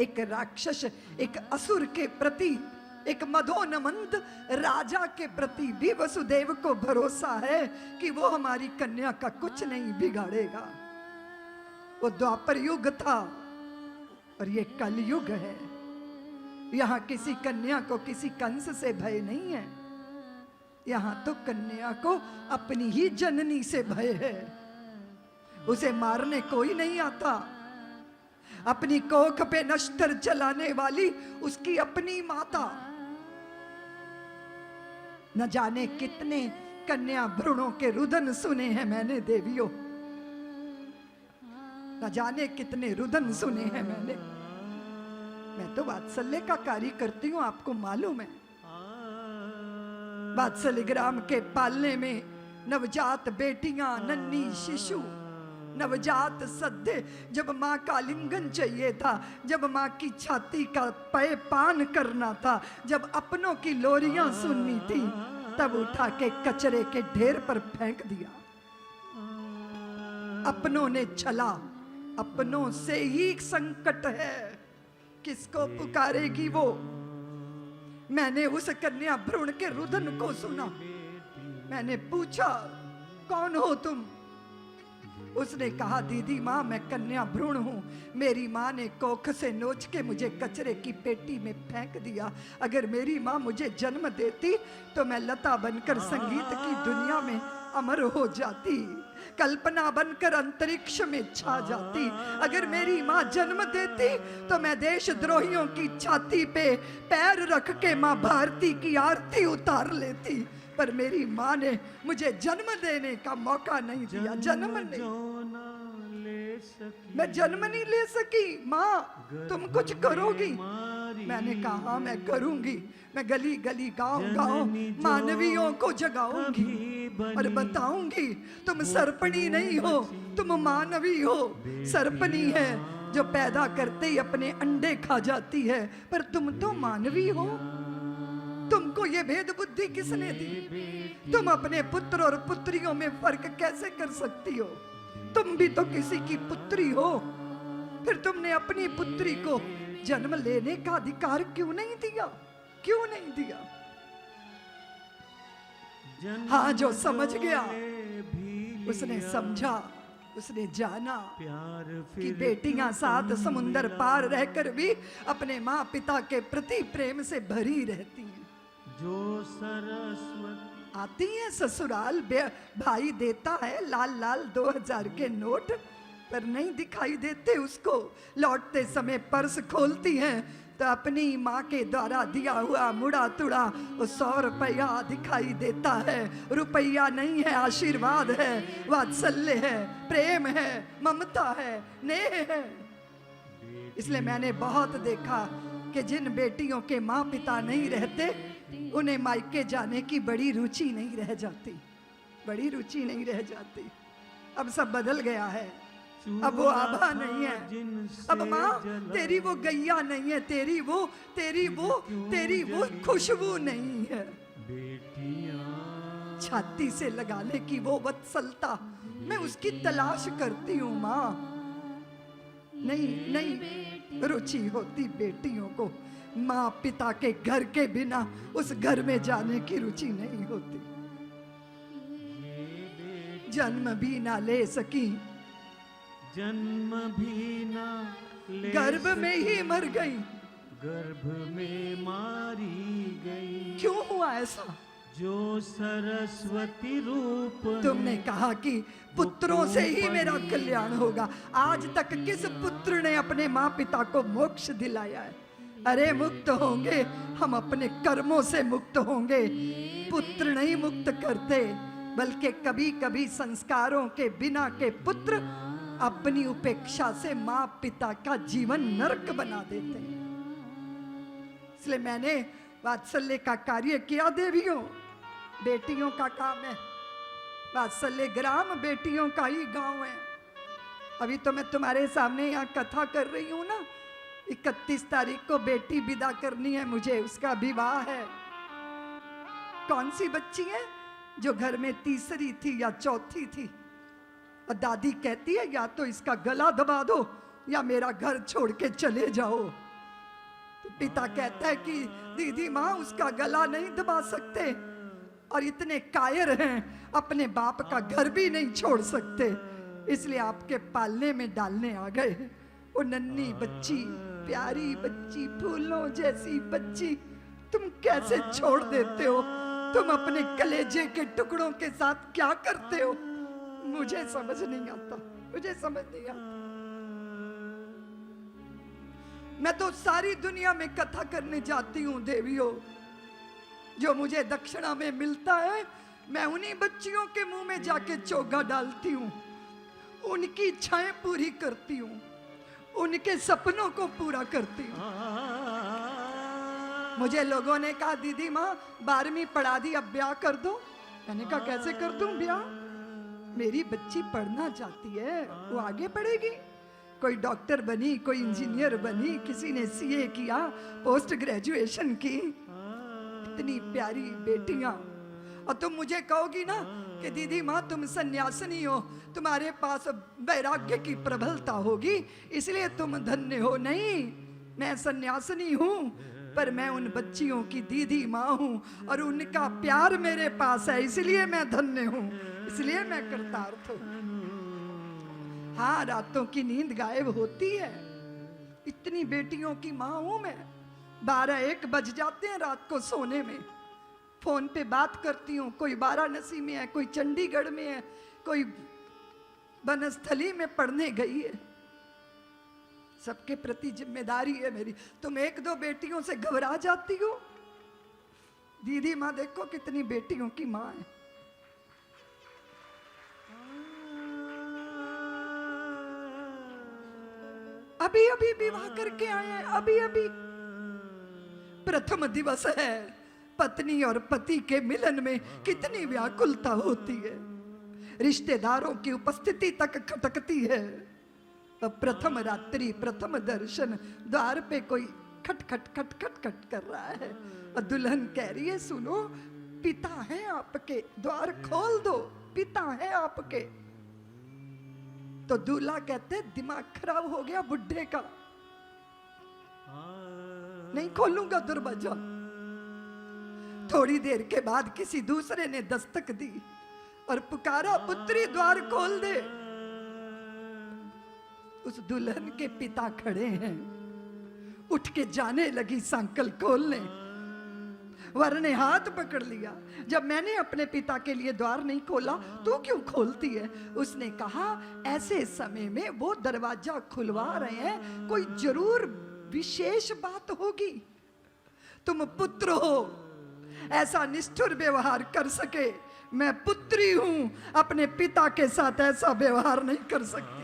एक राक्षस, एक असुर के प्रति, एक मधोन्मत्त राजा के प्रति भी वसुदेव को भरोसा है कि वो हमारी कन्या का कुछ नहीं बिगाड़ेगा। वो द्वापर युग था और ये कलयुग है। यहाँ किसी कन्या को किसी कंस से भय नहीं है, यहाँ तो कन्या को अपनी ही जननी से भय है। उसे मारने कोई नहीं आता। अपनी कोख पे नश्तर चलाने वाली उसकी अपनी माता। न जाने कितने कन्या भ्रूणों के रुदन सुने हैं मैंने देवियों, न जाने कितने रुदन सुने हैं मैंने। मैं तो वात्सल्य का कार्य करती हूँ, आपको मालूम है। वात्सल्य ग्राम के पालने में नवजात बेटियां, नन्ही शिशु, नवजात सद्य, जब माँ का लिंगन चाहिए था, जब माँ की छाती का पय पान करना था, जब अपनों की लोरियां सुननी थी, तब उठा के कचरे के ढेर पर फेंक दिया। अपनों ने छला, अपनों से ही संकट है, किसको पुकारेगी वो। मैंने उस कन्या भ्रूण के रुदन को सुना। मैंने पूछा, कौन हो तुम? उसने कहा, दीदी माँ, मैं कन्या भ्रूण हूँ। मेरी माँ ने कोख से नोच के मुझे कचरे की पेटी में फेंक दिया। अगर मेरी माँ मुझे जन्म देती तो मैं लता बनकर संगीत की दुनिया में अमर हो जाती, कल्पना बनकर अंतरिक्ष में छा जाती। अगर मेरी माँ जन्म देती तो मैं देशद्रोहियों की छाती पे पैर रख के माँ भारती की आरती उतार लेती। पर मेरी माँ ने मुझे जन्म देने का मौका नहीं दिया। जन्म नहीं, मैं जन्म नहीं ले सकी। माँ तुम कुछ करोगी? मैंने कहा हाँ मैं करूंगी। मैं गली गली गांव गांव मानवियों को जगाऊंगी और बताऊंगी, तुम सरपणी नहीं हो, तुम मानवी हो। सरपणी है जो पैदा करते ही अपने अंडे खा जाती है, पर तुम तो मानवी हो। तुमको ये भेद बुद्धि किसने दी? तुम अपने पुत्र और पुत्रियों में फर्क कैसे कर सकती हो? तुम भी तो किसी की पुत्री हो। फिर तुमने अपनी पुत्री को जन्म लेने का अधिकार क्यों नहीं दिया? क्यों नहीं दिया? हाँ, जो समझ गया उसने समझा, उसने जाना कि बेटियां सात समुंदर पार रहकर भी अपने माँ पिता के प्रति प्रेम से भरी रहती हैं। जो सरस्वती आती है ससुराल, भाई देता है लाल लाल 2000 के नोट, पर नहीं दिखाई देते उसको। लौटते समय पर्स खोलती हैं तो अपनी माँ के द्वारा दिया हुआ मुड़ा तुड़ा वो 100 रुपया दिखाई देता है। रुपया नहीं है, आशीर्वाद है, वात्सल्य है, प्रेम है, ममता है, नेह है। इसलिए मैंने बहुत देखा कि जिन बेटियों के माँ पिता नहीं रहते उन्हें मायके जाने की बड़ी रुचि नहीं रह जाती, बड़ी रुचि नहीं रह जाती। अब सब बदल गया है, अब वो आभा नहीं है। अब माँ तेरी वो गैया नहीं है, तेरी वो खुशबू नहीं है। छाती से लगाने की वो वत्सलता, मैं उसकी तलाश करती हूँ माँ। नहीं रुचि होती बेटियों को, माँ पिता के घर के बिना उस घर में जाने की रुचि नहीं होती। जन्म भी ना ले सकी, जन्म भी ना ले, गर्भ में ही मर गई, गर्भ में मारी गई। क्यों हुआ ऐसा? जो सरस्वती रूप, तुमने कहा कि पुत्रों से ही मेरा कल्याण होगा। आज तक किस पुत्र ने अपने माँ पिता को मोक्ष दिलाया है? अरे मुक्त होंगे हम, अपने कर्मों से मुक्त होंगे। पुत्र नहीं मुक्त करते, बल्कि कभी कभी संस्कारों के बिना के पुत्र अपनी उपेक्षा से माँ पिता का जीवन नरक बना देते हैं। इसलिए मैंने वात्सल्य का कार्य किया देवियों, बेटियों का काम है। वात्सल्य ग्राम बेटियों का ही गांव है। अभी तो मैं तुम्हारे सामने यहाँ कथा कर रही हूँ ना, 31 तारीख को बेटी विदा करनी है मुझे, उसका विवाह है। कौन सी बच्ची है जो घर में तीसरी थी या चौथी थी, और दादी कहती है या तो इसका गला दबा दो या मेरा घर छोड़ के चले जाओ। तो पिता कहता है कि दीदी माँ उसका गला नहीं दबा सकते, और इतने कायर हैं अपने बाप का घर भी नहीं छोड़ सकते, इसलिए आपके पालने में डालने आ गए। वो नन्ही बच्ची, प्यारी बच्ची, फूलों जैसी बच्ची तुम कैसे छोड़ देते हो? तुम अपने कलेजे के टुकड़ों के साथ क्या करते हो? मुझे समझ नहीं आता, मुझे समझ नहीं आता। मैं तो सारी दुनिया में कथा करने जाती हूँ देवियों, जो मुझे दक्षिणा में मिलता है मैं उन्हीं बच्चियों के मुंह में जाके चोगा डालती हूँ, उनकी इच्छाएं पूरी करती हूँ, उनके सपनों को पूरा करती हूँ। मुझे लोगों ने कहा दीदी माँ 12वीं पढ़ा दी, अब ब्याह कर दो। मैंने कहा कैसे कर दूं ब्याह? मेरी बच्ची पढ़ना चाहती है, वो आगे पढ़ेगी, कोई डॉक्टर बनी, कोई इंजीनियर बनी, किसी ने सीए किया, पोस्ट ग्रेजुएशन की, इतनी प्यारी बेटियां। और तुम मुझे कहोगी ना कि दीदी माँ तुम सन्यासिनी हो, तुम्हारे पास वैराग्य की प्रबलता होगी इसलिए तुम धन्य हो। नहीं, मैं सन्यासिनी हूँ पर मैं उन बच्चियों की दीदी माँ हूँ और उनका प्यार मेरे पास है, इसलिए मैं धन्य हूँ, इसलिए मैं कृतार्थ हूँ। हाँ, रातों की नींद गायब होती है, इतनी बेटियों की माँ हूँ मैं। 12-1 बज जाते हैं रात को सोने में, फोन पे बात करती हूँ, कोई वाराणसी में है, कोई चंडीगढ़ में है, कोई बनस्थली में पढ़ने गई है। सबके प्रति जिम्मेदारी है मेरी। तुम 1-2 बेटियों से घबरा जाती हो? दीदी माँ देखो कितनी बेटियों की माँ है। अभी अभी विवाह करके आए हैं, अभी अभी प्रथम दिवस है, पत्नी और पति के मिलन में कितनी व्याकुलता होती है, रिश्तेदारों की उपस्थिति तक खटकती है। प्रथम रात्रि, प्रथम दर्शन, द्वार पे कोई खट खट खट खट खट कर रहा है और दुल्हन कह रही है सुनो पिता है आपके, द्वार खोल दो, पिता है आपके। तो दूल्हा कहते दिमाग खराब हो गया बुढ़े का, नहीं खोलूंगा दरवाजा। थोड़ी देर के बाद किसी दूसरे ने दस्तक दी और पुकारा पुत्री द्वार खोल दे। उस दुल्हन के पिता खड़े हैं, उठ के जाने लगी सांकल खोलने, वर ने हाथ पकड़ लिया, जब मैंने अपने पिता के लिए द्वार नहीं खोला तो क्यों खोलती है? उसने कहा ऐसे समय में वो दरवाजा खुलवा रहे हैं, कोई जरूर विशेष बात होगी। तुम पुत्र हो, ऐसा निष्ठुर व्यवहार कर सके, मैं पुत्री हूं, अपने पिता के साथ ऐसा व्यवहार नहीं कर सकती।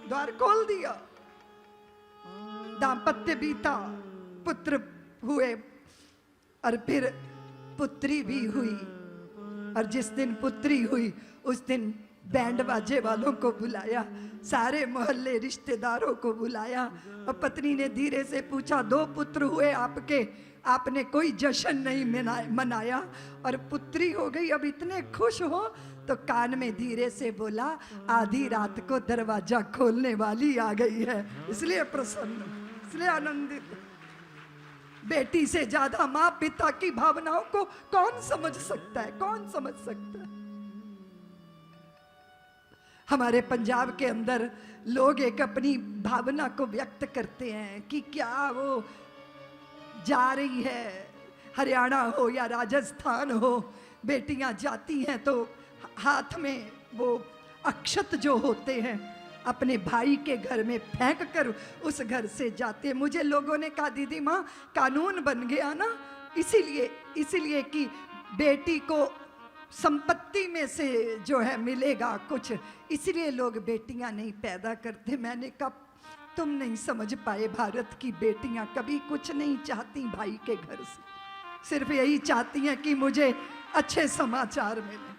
द्वार खोल दिया, दाम्पत्य बीता, पुत्र हुए और फिर पुत्री भी हुई। और जिस दिन पुत्री हुई उस दिन बैंड बाजे वालों को बुलाया, सारे मोहल्ले रिश्तेदारों को बुलाया और पत्नी ने धीरे से पूछा 2 पुत्र हुए आपके, आपने कोई जश्न नहीं मनाया और पुत्री हो गई, अब इतने खुश हो? तो कान में धीरे से बोला आधी रात को दरवाजा खोलने वाली आ गई है, इसलिए प्रसन्न, इसलिए आनंदित। बेटी से ज्यादा माँ पिता की भावनाओं को कौन समझ सकता है, कौन समझ सकता है? हमारे पंजाब के अंदर लोग एक अपनी भावना को व्यक्त करते हैं कि क्या वो जा रही है, हरियाणा हो या राजस्थान हो, बेटियां जाती हैं तो हाथ में वो अक्षत जो होते हैं अपने भाई के घर में फेंक कर उस घर से जाते। मुझे लोगों ने कहा दीदी माँ कानून बन गया ना, इसीलिए कि बेटी को संपत्ति में से जो है मिलेगा कुछ, इसलिए लोग बेटियां नहीं पैदा करते। मैंने कहा तुम नहीं समझ पाए, भारत की बेटियां कभी कुछ नहीं चाहती भाई के घर से, सिर्फ यही चाहती हैं कि मुझे अच्छे समाचार मिले।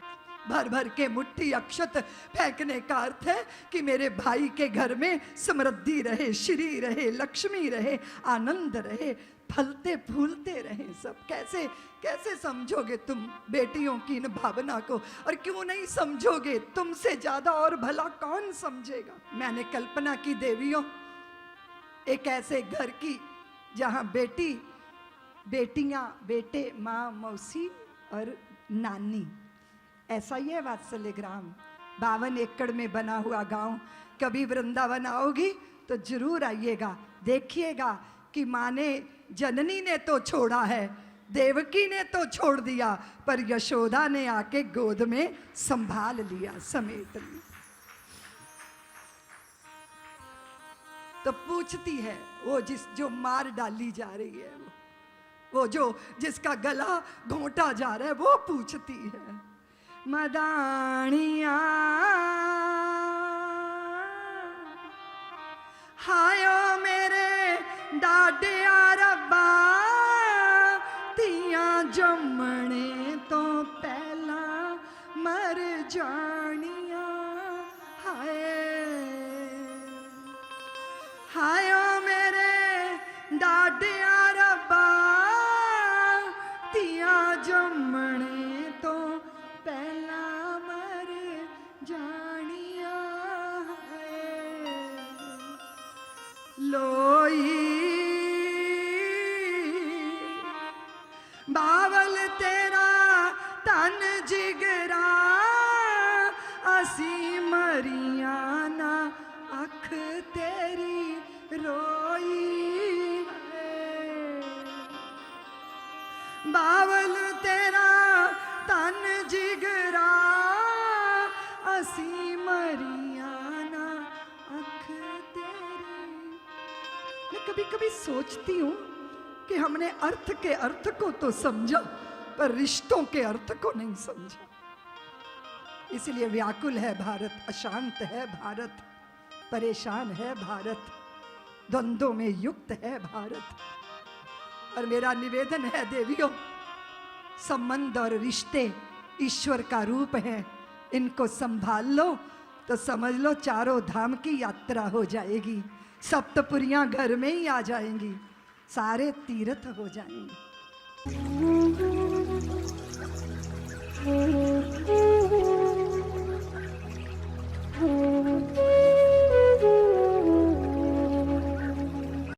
भर भर के मुट्ठी अक्षत फेंकने का अर्थ है कि मेरे भाई के घर में समृद्धि रहे, श्री रहे, लक्ष्मी रहे, आनंद रहे, फलते फूलते रहे सब। कैसे कैसे समझोगे तुम बेटियों की इन भावना को? और क्यों नहीं समझोगे? तुमसे ज्यादा और भला कौन समझेगा? मैंने कल्पना की देवियों, एक ऐसे घर की जहां बेटी, बेटियां, बेटे, माँ, मौसी और नानी, ऐसा ही है वात्सल्य ग्राम। 52 एकड़ में बना हुआ गांव। कभी वृंदावन आओगी तो जरूर आइएगा, देखिएगा कि माँ ने, जननी ने तो छोड़ा है, देवकी ने तो छोड़ दिया, पर यशोदा ने आके गोद में संभाल लिया, समेट लिया। तो पूछती है वो जो मार डाली जा रही है, वो जो जिसका गला घोंटा जा रहा है, वो पूछती है, मदानिया हायो मेरे डाडिया रब्बा, तिया जमने तो पहला मर जानिया। हाय हायो मेरे डाडिया रब्बा, तिया जमने तो पहला मर जानिया। लोई बावल तेरा तन जिगरा, असी मरिया ना अख तेरी रोई है। बावल तेरा तन जिगरा, असी मरिया ना अख तेरी। मैं कभी कभी सोचती हूँ कि हमने अर्थ के अर्थ को तो समझा, पर रिश्तों के अर्थ को नहीं समझा। इसलिए व्याकुल है भारत, अशांत है भारत, परेशान है भारत, द्वंद्वों में युक्त है भारत। और मेरा निवेदन है देवियों, संबंध और रिश्ते ईश्वर का रूप है, इनको संभाल लो तो समझ लो चारों धाम की यात्रा हो जाएगी, सप्तपुरियां घर में ही आ जाएंगी, सारे तीर्थ हो जाएंगे।